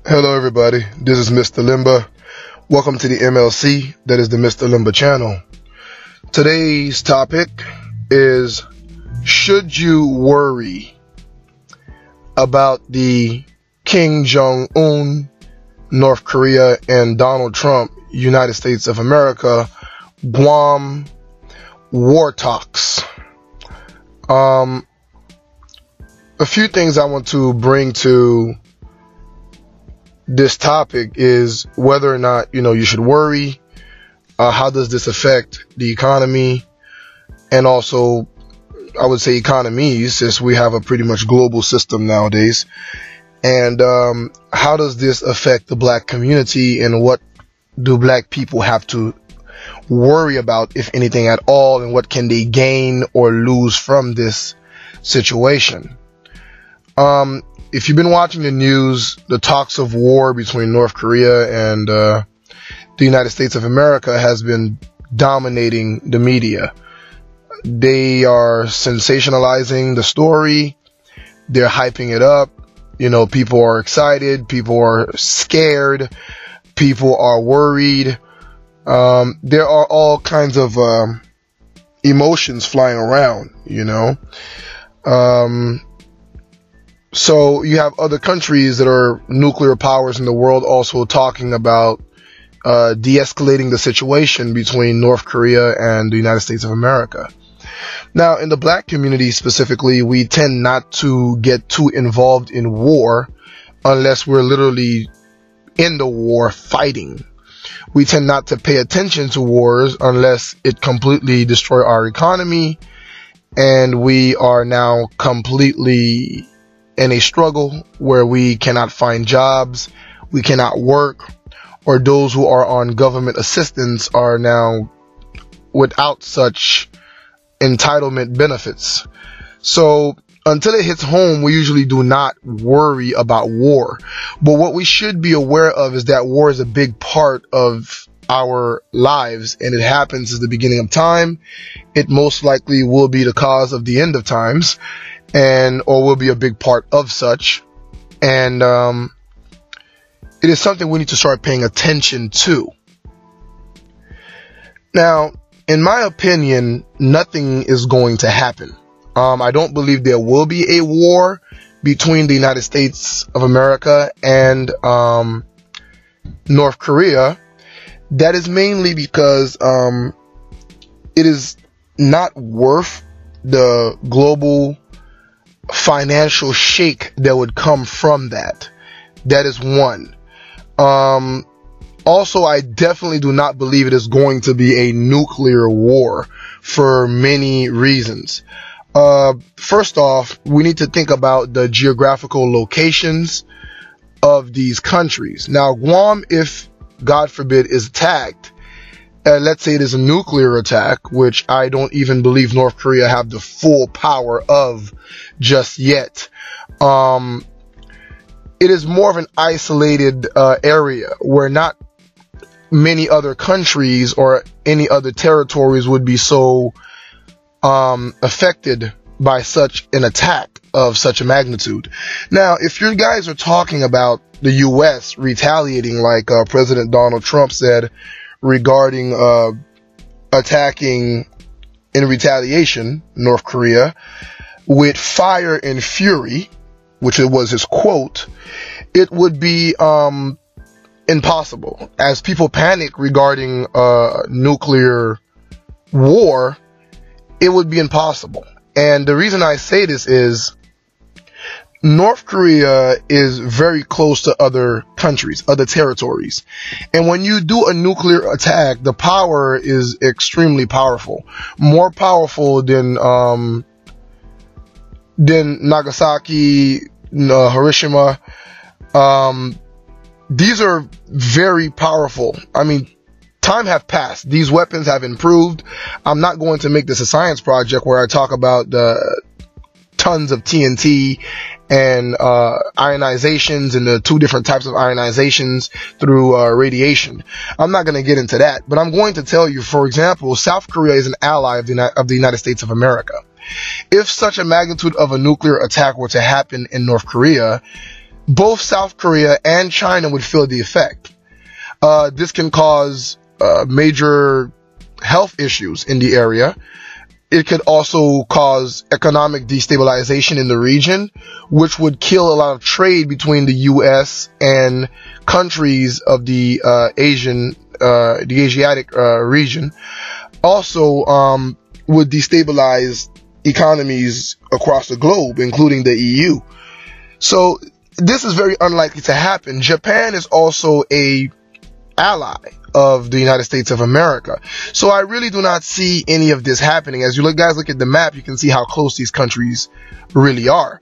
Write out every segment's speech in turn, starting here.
Hello everybody, this is Myster Lemba. Welcome to the MLC, that is the Myster Lemba Channel. Today's topic is, should you worry about the Kim Jong-un, North Korea, and Donald Trump, United States of America, Guam war talks? A few things I want to bring to this topic is whether or not, you should worry. How does this affect the economy? And also, I would say economies, since we have a pretty much global system nowadays. And how does this affect the black community, and what do black people have to worry about, if anything at all, and what can they gain or lose from this situation? If you've been watching the news, the talks of war between North Korea and the United States of America has been dominating the media. They are sensationalizing the story. They're hyping it up. People are excited. People are scared. People are worried. There are all kinds of emotions flying around, So you have other countries that are nuclear powers in the world also talking about de-escalating the situation between North Korea and the United States of America. Now, in the black community specifically, we tend not to get too involved in war unless we're literally in the war fighting. We tend not to pay attention to wars unless it completely destroys our economy and we are now completely in a struggle where we cannot find jobs, we cannot work, or those who are on government assistance are now without such entitlement benefits. So until it hits home, we usually do not worry about war. But what we should be aware of is that war is a big part of our lives, and it happens at the beginning of time. It most likely will be the cause of the end of times, or will be a big part of such. And it is something we need to start paying attention to. Now, in my opinion, nothing is going to happen. I don't believe there will be a war between the United States of America and North Korea. That is mainly because it is not worth the global financial shake that would come from that. That is one. Also, I definitely do not believe it is going to be a nuclear war for many reasons. First off, we need to think about the geographical locations of these countries. Now, Guam, if God forbid, is attacked, let's say it is a nuclear attack, which I don't even believe North Korea have the full power of just yet. It is more of an isolated area where not many other countries or any other territories would be so affected by such an attack of such a magnitude. Now, if you guys are talking about the U.S. retaliating like President Donald Trump said regarding attacking in retaliation North Korea with fire and fury, which it was his quote, it would be impossible. As people panic regarding nuclear war, it would be impossible. And the reason I say this is North Korea is very close to other countries, other territories. And when you do a nuclear attack, the power is extremely powerful. More powerful than Nagasaki, Hiroshima. These are very powerful. I mean, time have passed. These weapons have improved. I'm not going to make this a science project where I talk about the tons of TNT and ionizations and the two different types of ionizations through radiation. I'm not going to get into that, but I'm going to tell you, for example, South Korea is an ally of the United States of America. If such a magnitude of a nuclear attack were to happen in North Korea, both South Korea and China would feel the effect. This can cause major health issues in the area. It could also cause economic destabilization in the region, which would kill a lot of trade between the U.S. and countries of the Asiatic region. Also, would destabilize economies across the globe, including the EU. So this is very unlikely to happen. Japan is also a ally of the United States of America. So I really do not see any of this happening. As you guys look at the map, you can see how close these countries really are.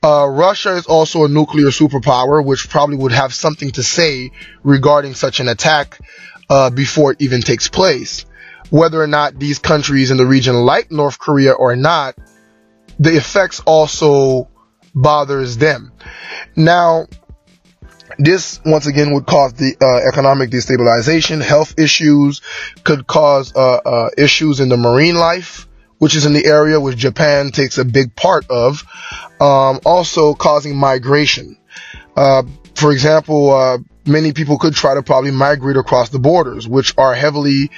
Russia is also a nuclear superpower, which probably would have something to say regarding such an attack before it even takes place. Whether or not these countries in the region like North Korea or not, the effects also bothers them. Now, this, once again, would cause the economic destabilization, health issues, could cause issues in the marine life, which is in the area which Japan takes a big part of, also causing migration. For example, many people could try to probably migrate across the borders, which are heavily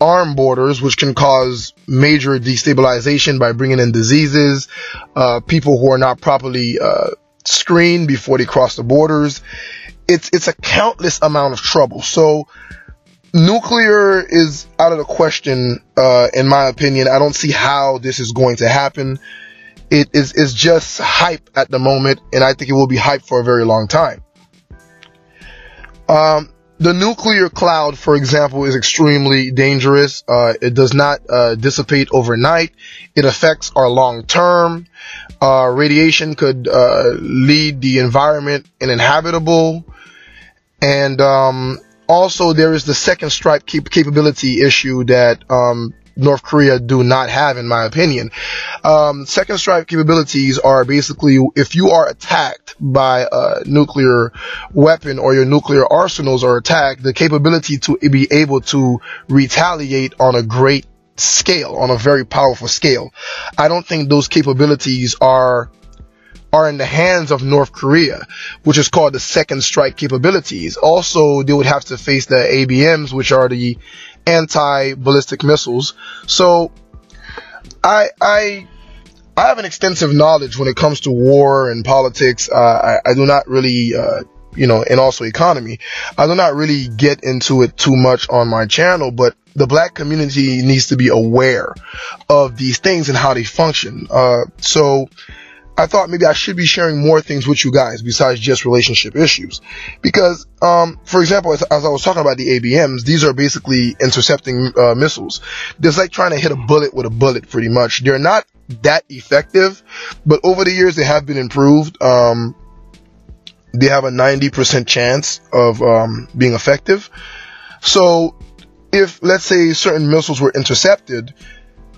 armed borders, which can cause major destabilization by bringing in diseases, people who are not properly screened before they cross the borders. It's a countless amount of trouble. So nuclear is out of the question, in my opinion. I don't see how this is going to happen. It's just hype at the moment, and I think it will be hype for a very long time. The nuclear cloud, for example, is extremely dangerous. It does not dissipate overnight. It affects our long term. Radiation could lead the environment uninhabitable. And also there is the second strike capability issue that North Korea do not have, in my opinion. Second strike capabilities are basically, if you are attacked by a nuclear weapon or your nuclear arsenals are attacked, the capability to be able to retaliate on a great scale, on a very powerful scale. I don't think those capabilities are in the hands of North Korea, which is called the second strike capabilities. Also, they would have to face the ABMs, which are the anti-ballistic missiles. So I have an extensive knowledge when it comes to war and politics. I do not really, and also economy. I do not really get into it too much on my channel, but the black community needs to be aware of these things and how they function. So I thought maybe I should be sharing more things with you guys besides just relationship issues. Because, for example, as I was talking about the ABMs, these are basically intercepting missiles. It's like trying to hit a bullet with a bullet, pretty much. They're not that effective, but over the years they have been improved. They have a 90% chance of being effective. So if, let's say, certain missiles were intercepted,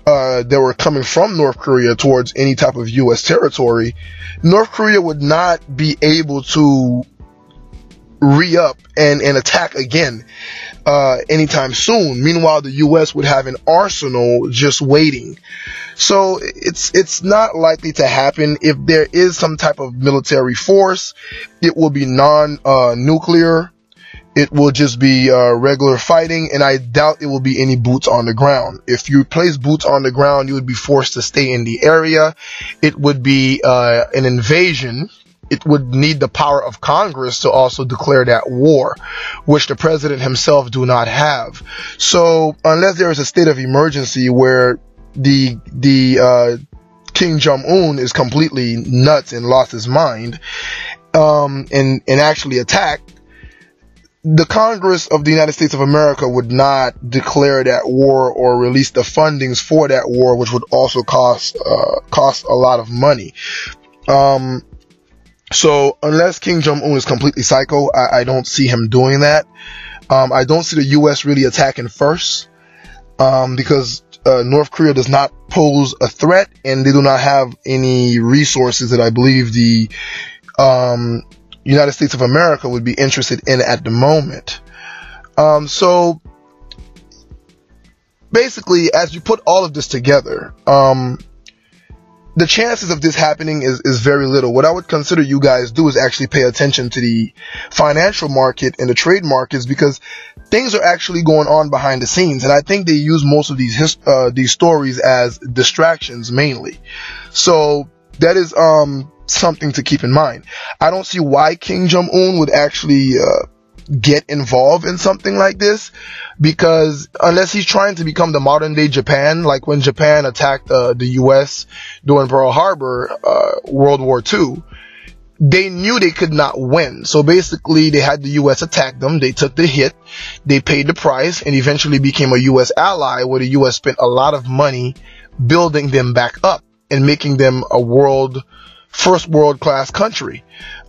that were coming from North Korea towards any type of U.S. territory, North Korea would not be able to re-up and attack again anytime soon. Meanwhile, the U.S. would have an arsenal just waiting. So it's not likely to happen. If there is some type of military force, it will be non-nuclear. It will just be regular fighting, and I doubt it will be any boots on the ground. If you place boots on the ground, you would be forced to stay in the area. It would be an invasion. It would need the power of Congress to also declare that war, which the president himself do not have. So unless there is a state of emergency where the Kim Jong-un is completely nuts and lost his mind, and actually attacked, the Congress of the United States of America would not declare that war or release the fundings for that war, which would also cost a lot of money. So unless Kim Jong-un is completely psycho, I don't see him doing that. I don't see the U.S. really attacking first, because North Korea does not pose a threat, and they do not have any resources that I believe the United States of America would be interested in at the moment. So basically, as you put all of this together, the chances of this happening is very little. What I would consider you guys do is actually pay attention to the financial market and the trade markets, because things are actually going on behind the scenes. And I think they use most of these stories as distractions mainly. So that is something to keep in mind. I don't see why Kim Jong-un would actually get involved in something like this, because unless he's trying to become the modern day Japan, like when Japan attacked the US during Pearl Harbor, World War II, they knew they could not win. So basically they had the US attack them, they took the hit, they paid the price, and eventually became a US ally, where the US spent a lot of money building them back up and making them a first world class country.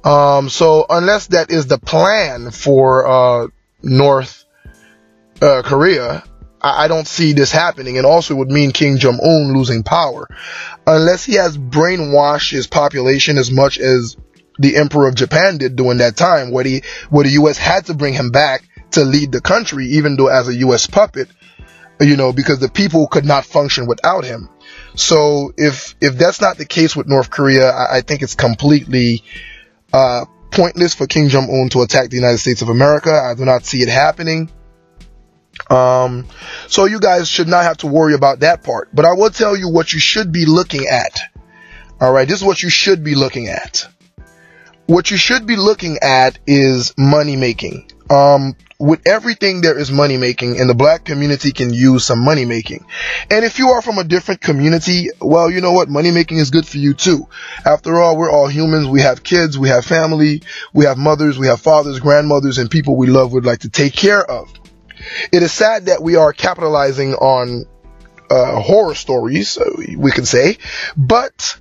So unless that is the plan for North Korea, I don't see this happening. And also it would mean Kim Jong-un losing power, unless he has brainwashed his population as much as the Emperor of Japan did during that time, where the US had to bring him back to lead the country, even though as a US puppet, because the people could not function without him. So if that's not the case with North Korea, I think it's completely pointless for Kim Jong-un to attack the United States of America. I do not see it happening. So you guys should not have to worry about that part. But I will tell you what you should be looking at. All right, this is what you should be looking at. What you should be looking at is money making. With everything there is money making, and the black community can use some money making. And if you are from a different community, well, you know what? Money making is good for you too. After all, we're all humans. We have kids, we have family, we have mothers, we have fathers, grandmothers, and people we love would like to take care of. It is sad that we are capitalizing on horror stories, we can say, but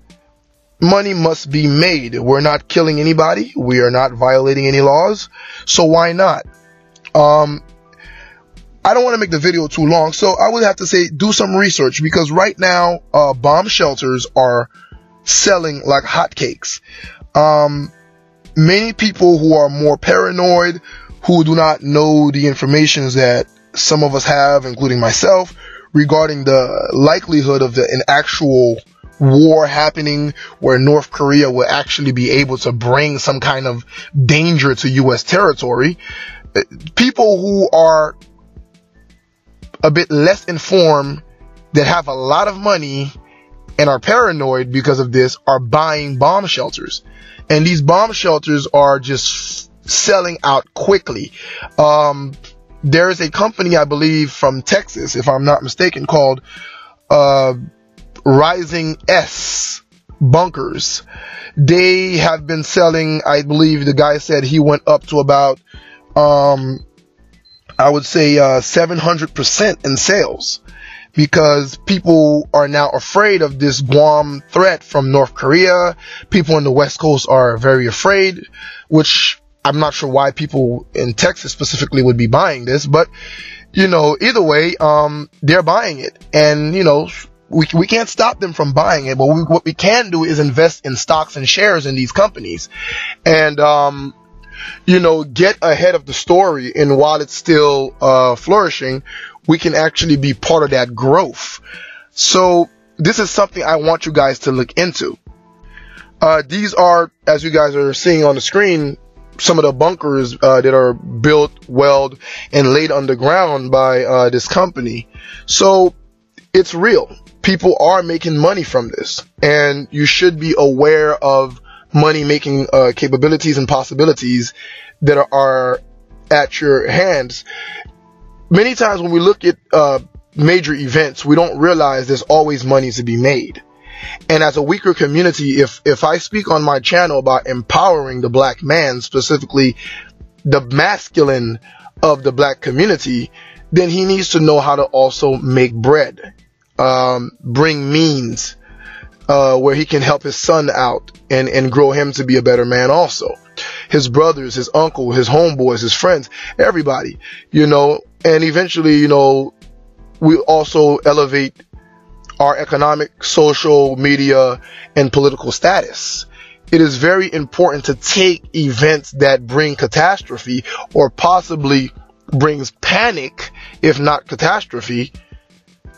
money must be made. We're not killing anybody. We are not violating any laws. So why not? I don't want to make the video too long, so I would have to say do some research, because right now bomb shelters are selling like hotcakes. Many people who are more paranoid, who do not know the information that some of us have, including myself, regarding the likelihood of an actual war happening, where North Korea will actually be able to bring some kind of danger to US territory. People who are a bit less informed, that have a lot of money and are paranoid because of this, are buying bomb shelters. And these bomb shelters are just selling out quickly. There is a company, I believe, from Texas, if I'm not mistaken, called Rising S Bunkers. They have been selling, I believe the guy said he went up to about I would say 700% in sales, because people are now afraid of this Guam threat from North Korea. People on the West Coast are very afraid, which I'm not sure why people in Texas specifically would be buying this, but either way, they're buying it, and we can't stop them from buying it, but what we can do is invest in stocks and shares in these companies, and get ahead of the story. And while it's still flourishing, we can actually be part of that growth. So this is something I want you guys to look into. These are, as you guys are seeing on the screen, some of the bunkers that are built, welded, and laid underground by this company. So it's real. People are making money from this, and you should be aware of money making capabilities and possibilities that are at your hands. Many times when we look at major events, we don't realize there's always money to be made. And as a weaker community, if I speak on my channel about empowering the black man, specifically the masculine of the black community, then he needs to know how to also make bread, bring means where he can help his son out and grow him to be a better man also. His brothers, his uncle, his homeboys, his friends, everybody, and eventually, we also elevate our economic, social, media, and political status. It is very important to take events that bring catastrophe, or possibly brings panic, if not catastrophe,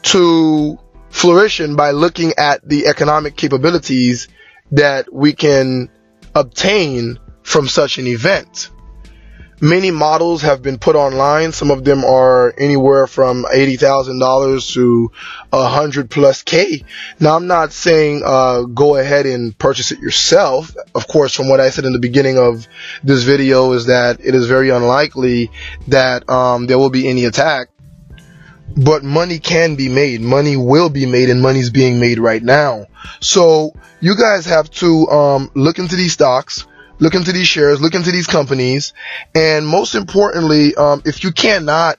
to flourishing by looking at the economic capabilities that we can obtain from such an event. Many models have been put online. Some of them are anywhere from $80,000 to $100,000+. Now, I'm not saying go ahead and purchase it yourself. Of course, from what I said in the beginning of this video is that it is very unlikely that there will be any attack. But money can be made. Money will be made, and money's being made right now. So you guys have to look into these stocks, look into these shares, look into these companies, and most importantly, if you cannot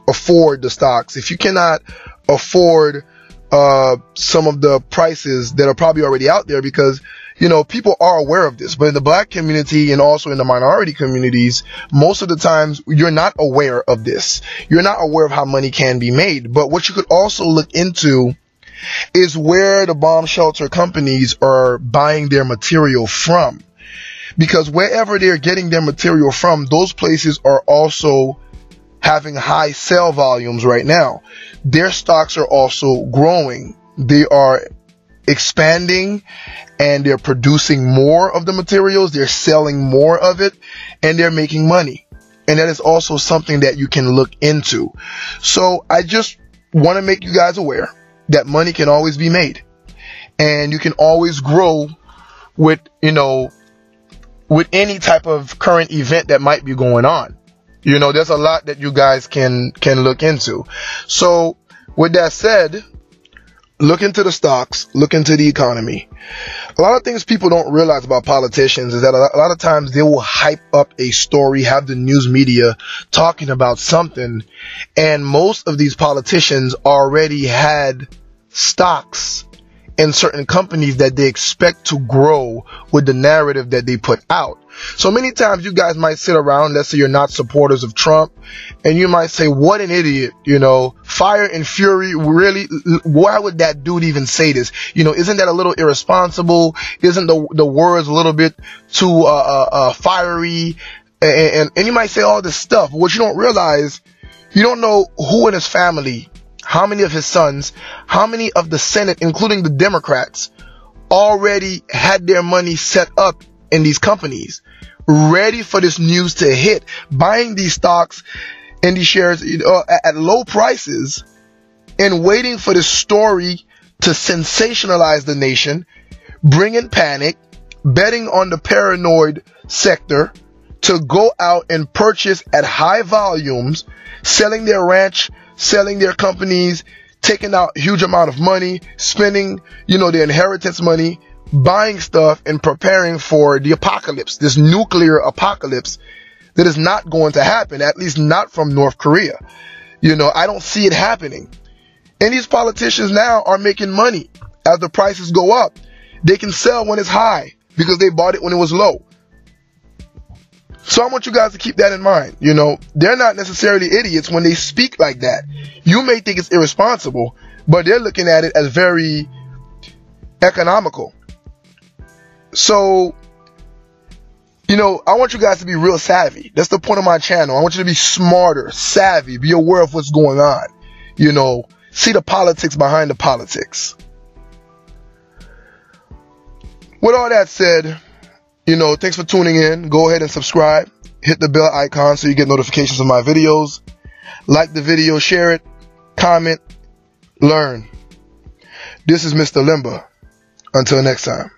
afford the stocks, if you cannot afford some of the prices that are probably already out there, because you know, people are aware of this, but in the black community and also in the minority communities, most of the times you're not aware of this. You're not aware of how money can be made. But what you could also look into is where the bomb shelter companies are buying their material from. Because wherever they're getting their material from, those places are also having high sale volumes right now. Their stocks are also growing. They are expanding, and they're producing more of the materials, they're selling more of it, and they're making money. And that is also something that you can look into. So I just want to make you guys aware that money can always be made, and you can always grow with, you know, with any type of current event that might be going on. You know, there's a lot that you guys can look into. So with that said, look into the stocks, look into the economy. A lot of things people don't realize about politicians is that a lot of times they will hype up a story, have the news media talking about something, and most of these politicians already had stocks in certain companies that they expect to grow with the narrative that they put out. So many times you guys might sit around, let's say you're not supporters of Trump, and you might say, what an idiot, you know, fire and fury, really? Why would that dude even say this? You know, isn't that a little irresponsible? Isn't the words a little bit too fiery? And you might say all this stuff. What you don't realize, you don't know who in his family, how many of his sons, how many of the Senate, including the Democrats, already had their money set up in these companies, ready for this news to hit, buying these stocks and these shares at low prices, and waiting for this story to sensationalize the nation, bring in panic, betting on the paranoid sector to go out and purchase at high volumes, selling their ranch, selling their companies, taking out huge amount of money, spending, you know, their inheritance money, buying stuff and preparing for the apocalypse, this nuclear apocalypse that is not going to happen, at least not from North Korea. You know, I don't see it happening. And these politicians now are making money as the prices go up. They can sell when it's high because they bought it when it was low. So I want you guys to keep that in mind. You know, they're not necessarily idiots when they speak like that. You may think it's irresponsible, but they're looking at it as very economical. So, you know, I want you guys to be real savvy. That's the point of my channel. I want you to be smarter, savvy, be aware of what's going on. You know, see the politics behind the politics. With all that said, you know, thanks for tuning in. Go ahead and subscribe. Hit the bell icon so you get notifications of my videos. Like the video, share it, comment, learn. This is Myster Lemba. Until next time.